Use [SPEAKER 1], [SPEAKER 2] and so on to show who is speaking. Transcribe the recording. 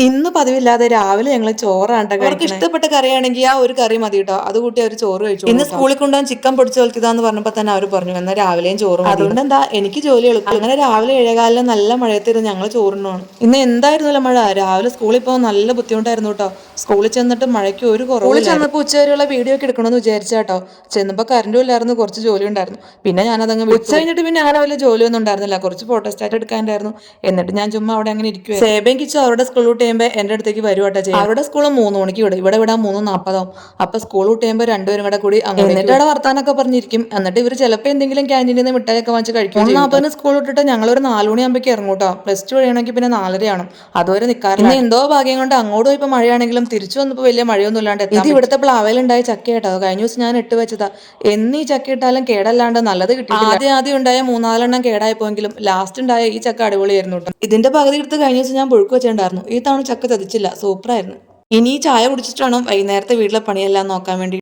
[SPEAKER 1] ഇന്ന് പതിവില്ലാതെ രാവിലെ ഞങ്ങൾ ചോറാണ് അവർക്ക് ഇഷ്ടപ്പെട്ട കറിയാണെങ്കിൽ ആ ഒരു കറി മതി കേട്ടോ. അത് കൂട്ടി അവർ ചോറ് കഴിച്ചു. ഇന്ന് സ്കൂളിൽ കൊണ്ടുപോകാൻ ചിക്കൻ പൊടിച്ച് കളിക്കുന്നതാന്ന് പറഞ്ഞപ്പോൾ തന്നെ അവർ പറഞ്ഞു എന്നാൽ രാവിലെയും ചോറ്. അതുകൊണ്ട് എന്താ എനിക്ക് ജോലി എളുപ്പം. അങ്ങനെ രാവിലെ 7:15 നല്ല മഴയത്തിരുന്ന് ഞങ്ങൾ ചോറിനാണ്. ഇന്ന് എന്തായിരുന്നല്ലോ മഴ. രാവിലെ സ്കൂളിൽ പോകാൻ നല്ല ബുദ്ധിമുട്ടായിരുന്നു കേട്ടോ. സ്കൂളിൽ ചെന്നിട്ട് മഴയ്ക്ക് ഒരു കുറവ്. സ്കൂളിൽ ചെന്നപ്പോൾ ഉച്ചവരെയുള്ള വീഡിയോ ഒക്കെ എടുക്കണമെന്ന് വിചാരിച്ചാട്ടോ. ചെന്നപ്പോൾ കറണ്ടും ഇല്ലായിരുന്നു, കുറച്ച് ജോലി ഉണ്ടായിരുന്നു. പിന്നെ ഞാനതങ്ങ് ഉച്ച കഴിഞ്ഞിട്ട് പിന്നെ അങ്ങനെ വലിയ ജോലിയൊന്നും ഉണ്ടായിരുന്നില്ല. കുറച്ച് ഫോട്ടോസ്റ്റാറ്റ് എടുക്കാനുണ്ടായിരുന്നു. എന്നിട്ട് ഞാൻ ചുമ്മാ അവിടെ അങ്ങനെ ഇരിക്കുക. സേബയും കിച്ചു അവരുടെ സ്കൂൾ വിട്ട് കഴിയുമ്പോൾ എൻ്റെ അടുത്തേക്ക് വരുവാട്ടോ ചെയ്യും. അവരുടെ സ്കൂൾ 3 മണിക്ക് വിടും, ഇവിടെ വിടാൻ 3:40 അപ്പൊ സ്കൂൾ വിട്ട് കഴിയുമ്പോൾ രണ്ടുപേരും കൂടെ എന്നിട്ട് അവിടെ വർത്താനൊക്കെ പറഞ്ഞിരിക്കും. എന്നിട്ട് ഇവർ ചിലപ്പോൾ എന്തെങ്കിലും ക്യാൻറ്റീനിൽ നിന്ന് മിഠായിയൊക്കെ വാങ്ങിച്ച് കഴിക്കും. 3:40 സ്കൂൾ വിട്ടിട്ട് ഞങ്ങൾ ഒരു 4 മണിയാകുമ്പോഴേക്ക് ഇറങ്ങും കേട്ടോ. +2 കഴിയണമെങ്കിൽ പിന്നെ 4:30 ആണ്. അതുവരെ നിൽക്കാറില്ല. ഇന്ന് എന്തോ ഭാഗ്യം കൊണ്ട് അങ്ങോട്ട് പോയപ്പോൾ മഴയാണെങ്കിലും തിരിച്ചു വന്നപ്പോൾ വലിയ മഴയൊന്നും ഇല്ലാണ്ട് ഇത് ഇവിടുത്തെ പ്ലാവയിലുണ്ടായ ചക്ക കേട്ടോ. കഴിഞ്ഞ ദിവസം ഞാൻ ഇട്ട് വെച്ചതാ. എന്നീ ചക്ക ഇട്ടാലും കേടല്ലാണ്ട് നല്ലത് കിട്ടിയിട്ടില്ല. ആദ്യം ഉണ്ടായ 3-4 കേടായപ്പോയെങ്കിലും ലാസ്റ്റ് ഉണ്ടായ ഈ ചക്ക അടിപൊളിയായിരുന്നു കേട്ടോ. ഇതിന്റെ പകുതി എടുത്ത് കഴിഞ്ഞ ദിവസം ഞാൻ പുഴുക്ക് വെച്ചിട്ടുണ്ടായിരുന്നു. ഈ തവണ ചക്ക ചതിച്ചില്ല, സൂപ്പറായിരുന്നു. ഇനി ചായ കുടിച്ചിട്ട് വേണം വൈകുന്നേരത്തെ വീട്ടിലെ പണിയെല്ലാം നോക്കാൻ വേണ്ടി.